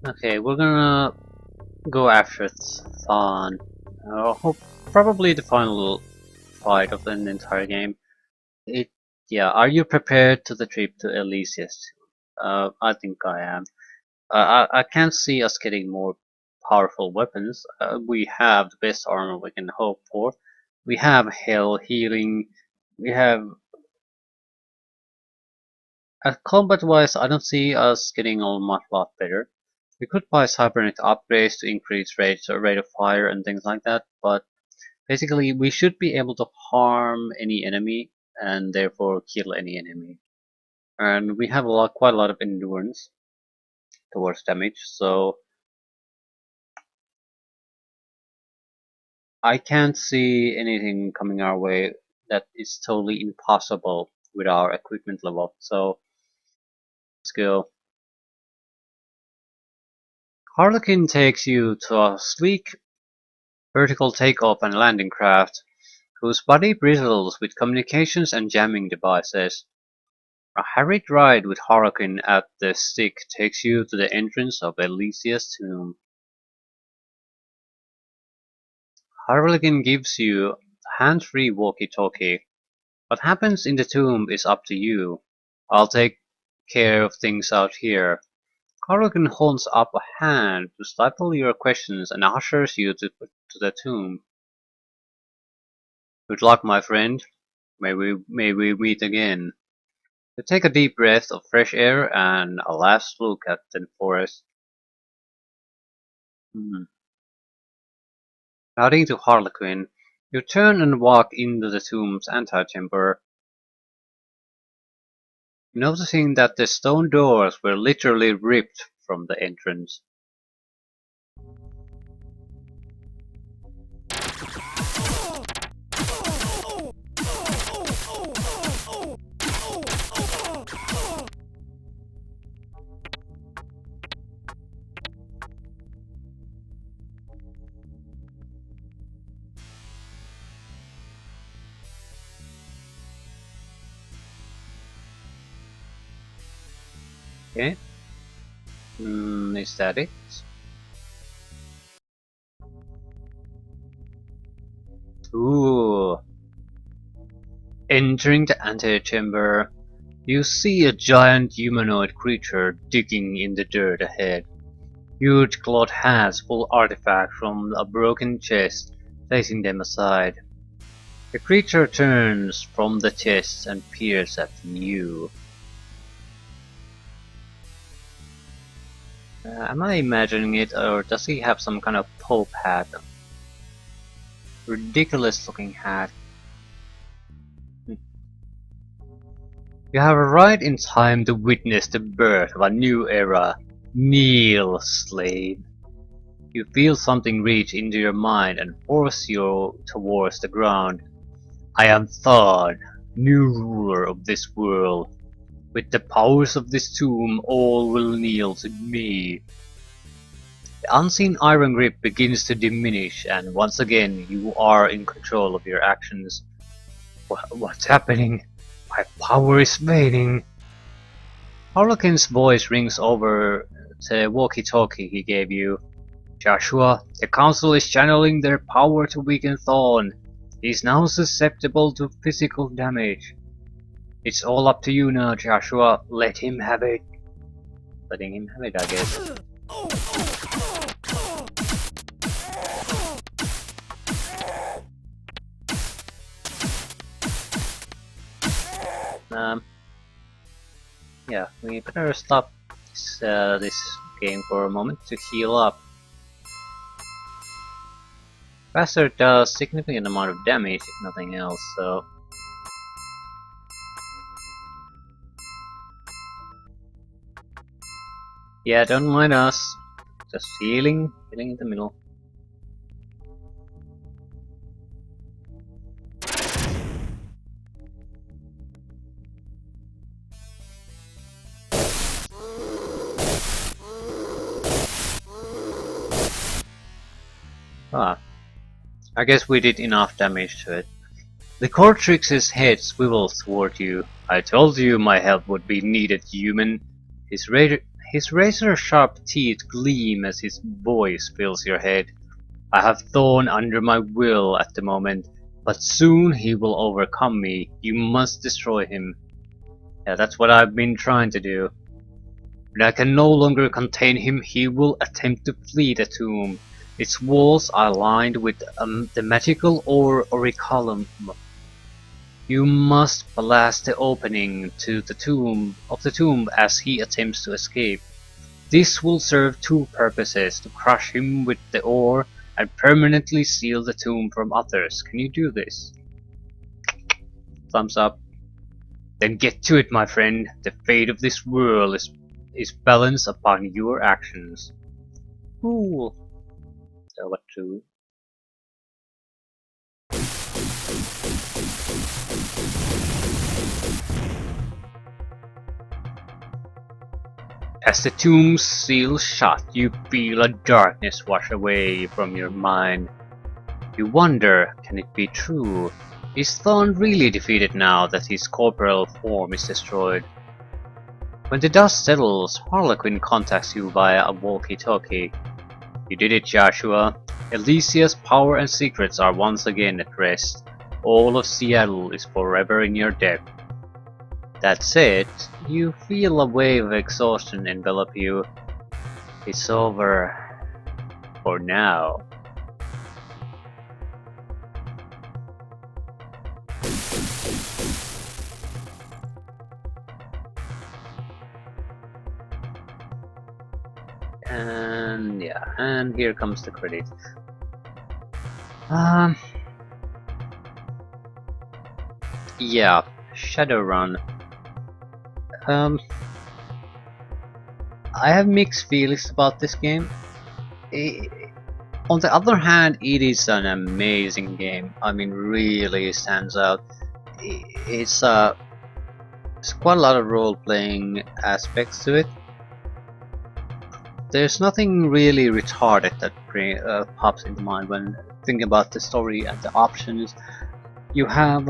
Okay, we're gonna go after Thon. Hope probably the final fight of the entire game. It, yeah. Are you prepared to the trip to Elysius? I think I am. I can't see us getting more powerful weapons. We have the best armor we can hope for. We have hell healing. We have combat-wise. I don't see us getting a much lot better. We could buy cybernetic upgrades to increase rate of fire and things like that, but basically we should be able to harm any enemy and therefore kill any enemy. And we have quite a lot of endurance towards damage, so I can't see anything coming our way that is totally impossible with our equipment level. So let's go. Harlequin takes you to a sleek vertical takeoff and landing craft whose body bristles with communications and jamming devices. A harried ride with Harlequin at the stick takes you to the entrance of Elysia's tomb. Harlequin gives you a hands-free walkie-talkie. What happens in the tomb is up to you. I'll take care of things out here. Harlequin holds up a hand to stifle your questions and ushers you to the tomb. Good luck, my friend. May we meet again. You take a deep breath of fresh air and a last look at the forest. Hmm. Nodding to Harlequin, you turn and walk into the tomb's antechamber, noticing that the stone doors were literally ripped from the entrance. Okay? Is that it? Ooh. Entering the antechamber, you see a giant humanoid creature digging in the dirt ahead. Huge clawed hands pull artifacts from a broken chest, facing them aside. The creature turns from the chest and peers at you. Am I imagining it, or does he have some kind of pope hat? Ridiculous looking hat. You have arrived in time to witness the birth of a new era. Kneel, slave. You feel something reach into your mind and force you towards the ground. I am Thon, new ruler of this world. With the powers of this tomb, all will kneel to me. The unseen iron grip begins to diminish, and once again you are in control of your actions. What's happening? My power is fading. Harlequin's voice rings over the walkie-talkie he gave you. Joshua, the Council is channeling their power to weaken Thon. He is now susceptible to physical damage. It's all up to you now, Joshua. Let him have it. Letting him have it, I guess. Yeah, we better stop this game for a moment to heal up. Faster does significant amount of damage if nothing else, so... Yeah, don't mind us. Just healing in the middle. Ah, I guess we did enough damage to it. The Cortrix's head swivels toward you. I told you my help would be needed, human. His His razor-sharp teeth gleam as his voice fills your head. I have Thon under my will at the moment, but soon he will overcome me. You must destroy him. Yeah, that's what I've been trying to do. When I can no longer contain him, he will attempt to flee the tomb. Its walls are lined with the magical auriculum. You must blast the opening to the tomb as he attempts to escape. This will serve two purposes: to crush him with the ore and permanently seal the tomb from others. Can you do this? Thumbs up. Then get to it, my friend. The fate of this world is balanced upon your actions. Cool. So what to? As the tomb seals shut, you feel a darkness wash away from your mind. You wonder, can it be true? Is Thon really defeated now that his corporeal form is destroyed? When the dust settles, Harlequin contacts you via a walkie-talkie. You did it, Joshua. Elysia's power and secrets are once again at rest. All of Seattle is forever in your debt. That said, you feel a wave of exhaustion envelop you. It's over. For now. And yeah, and here comes the credit. Yeah, Shadowrun. I have mixed feelings about this game. On the other hand, it is an amazing game. I mean, really stands out. It's quite a lot of role-playing aspects to it. There's nothing really retarded that pops into mind when thinking about the story and the options. You have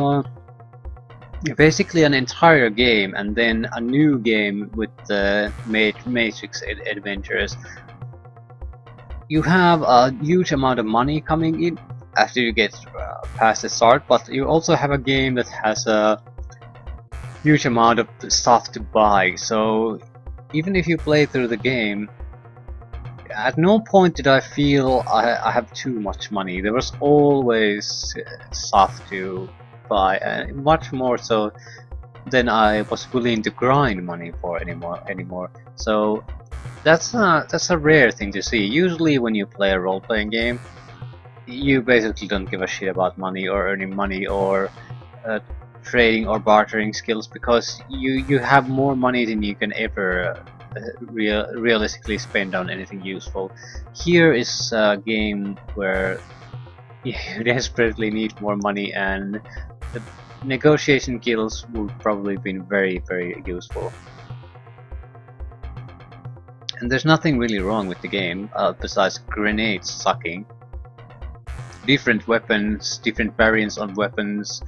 basically an entire game and then a new game with the Matrix adventures. You have a huge amount of money coming in after you get past the start, but you also have a game that has a huge amount of stuff to buy. So even if you play through the game, at no point did I feel I have too much money. There was always stuff to buy, and much more so than I was willing to grind money for anymore. So that's a rare thing to see. Usually when you play a role-playing game, you basically don't give a shit about money or earning money or trading or bartering skills, because you have more money than you can ever realistically spend on anything useful. Here is a game where you desperately need more money, and the negotiation skills would probably been very useful. And there's nothing really wrong with the game besides grenades sucking. Different weapons, different variants on weapons,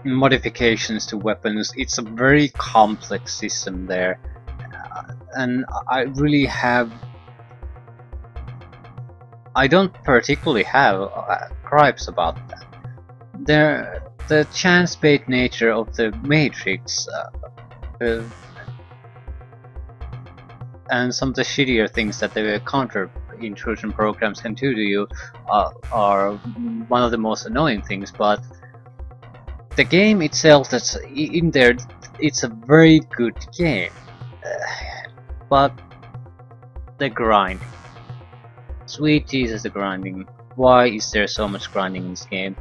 modifications to weapons. It's a very complex system there, and I don't particularly have gripes about that. The chance-based nature of the Matrix and some of the shittier things that the counter-intrusion programs can do to you are one of the most annoying things, but the game itself that's in there, it's a very good game. But the grinding. Sweet Jesus, the grinding. Why is there so much grinding in this game?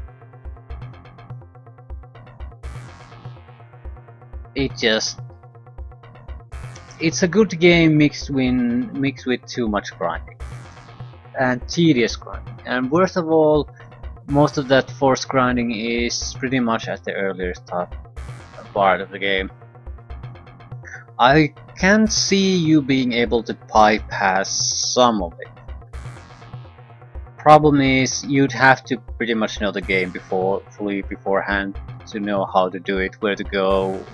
It's a good game mixed with too much grinding and tedious grinding. And worst of all, most of that forced grinding is pretty much at the earlier part of the game. I can see you being able to bypass some of it. Problem is, you'd have to pretty much know the game fully beforehand to know how to do it, where to go,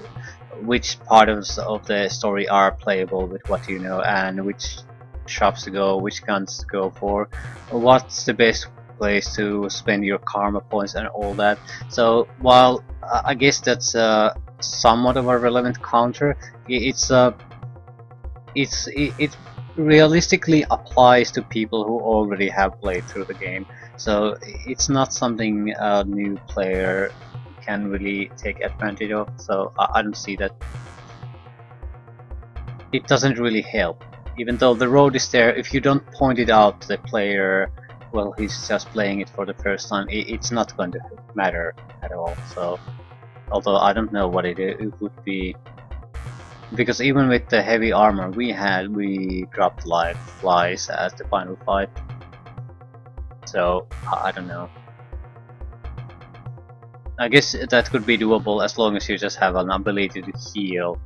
which part of the story are playable with what you know, and which shops to go, which guns to go for, what's the best place to spend your karma points and all that. So while I guess that's somewhat of a relevant counter, it realistically applies to people who already have played through the game. So it's not something a new player can really take advantage of. So I don't see that. It doesn't really help. Even though the road is there, if you don't point it out to the player, well, he's just playing it for the first time, it's not going to matter at all. So, although I don't know what it would be, because even with the heavy armor we had, we dropped like flies at the final fight. So, I don't know. I guess that could be doable as long as you just have an ability to heal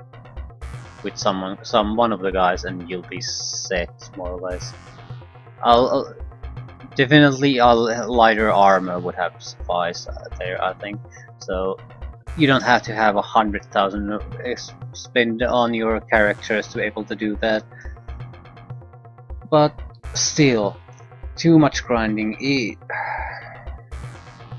with one of the guys, and you'll be set more or less. Definitely a lighter armor would have sufficed there, I think. So you don't have to have 100,000 spent on your characters to be able to do that. But still, too much grinding.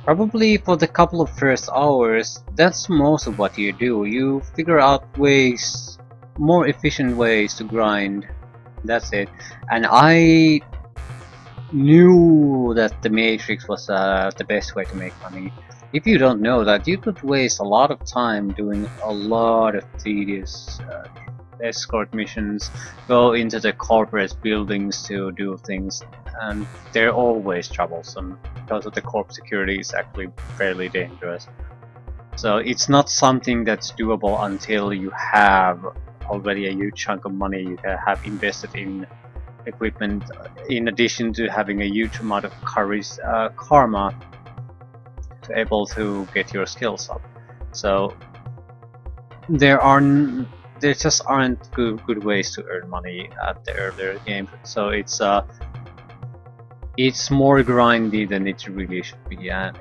Probably for the couple of first hours, that's most of what you do. You figure out ways, more efficient ways to grind. That's it. And I knew that the Matrix was the best way to make money. If you don't know that, you could waste a lot of time doing a lot of tedious escort missions, go into the corporate buildings to do things, and they're always troublesome because of the corp security is actually fairly dangerous. So it's not something that's doable until you have already a huge chunk of money you have invested in equipment, in addition to having a huge amount of karma to able to get your skills up. So there just aren't good ways to earn money at the earlier games. So it's more grindy than it really should be, and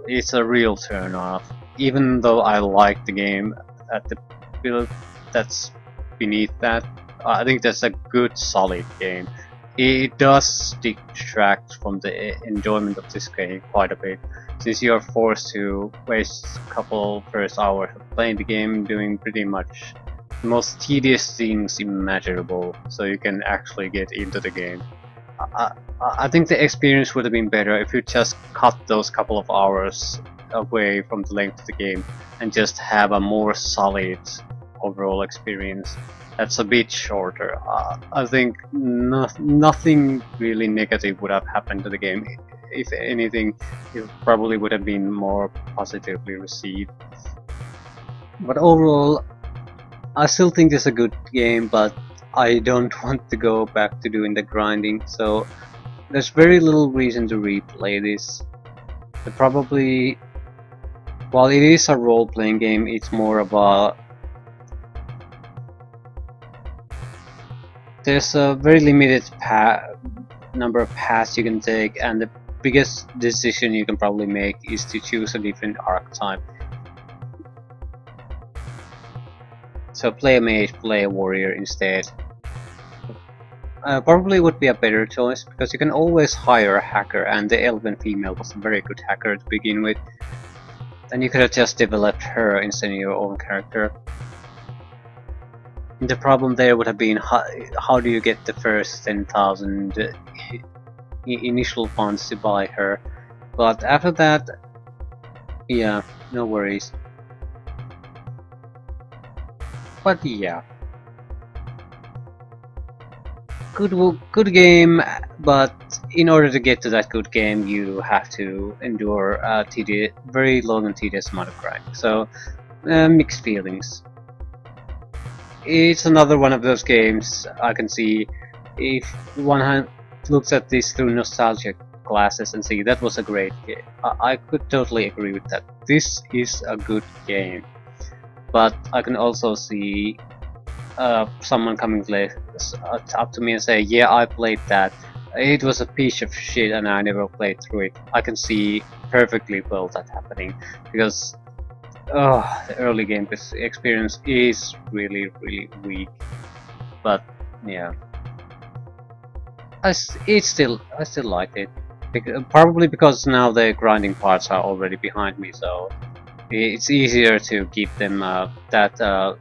it's a real turn off. Even though I like the game at the build that's beneath that, I think that's a good solid game. It does detract from the enjoyment of this game quite a bit, since you are forced to waste a couple first hours of playing the game doing pretty much the most tedious things imaginable so you can actually get into the game. I think the experience would have been better if you just cut those couple of hours away from the length of the game and just have a more solid overall experience that's a bit shorter. I think nothing really negative would have happened to the game. If anything, it probably would have been more positively received. But overall, I still think it's a good game, but I don't want to go back to doing the grinding, so there's very little reason to replay this. Probably, while it is a role-playing game, it's more of a... There's a very limited number of paths you can take, and the biggest decision you can probably make is to choose a different archetype. So play a mage, play a warrior instead. Probably would be a better choice, because you can always hire a hacker, and the elven female was a very good hacker to begin with. And you could have just developed her instead of your own character. The problem there would have been how do you get the first 10,000 initial funds to buy her. But after that, yeah, no worries. But yeah, good game, but in order to get to that good game, you have to endure a very long and tedious amount of grinding. So, mixed feelings. It's another one of those games I can see if one looks at this through nostalgic glasses and see that was a great game. I could totally agree with that. This is a good game. But I can also see someone coming up to me and say, yeah, I played that. It was a piece of shit and I never played through it. I can see perfectly well that happening, because the early game experience is really weak. But yeah, I still like it. Probably because now the grinding parts are already behind me, so it's easier to give them that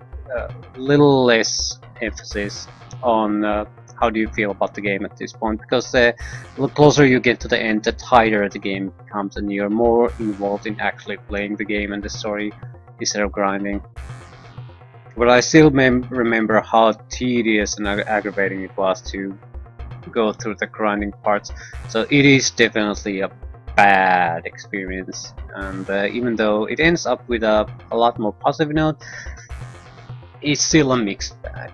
little less emphasis on how do you feel about the game at this point, because the closer you get to the end, the tighter the game becomes, and you're more involved in actually playing the game and the story instead of grinding. But I still remember how tedious and aggravating it was to go through the grinding parts. So it is definitely a bad experience, and even though it ends up with a lot more positive note, it's still a mixed bag.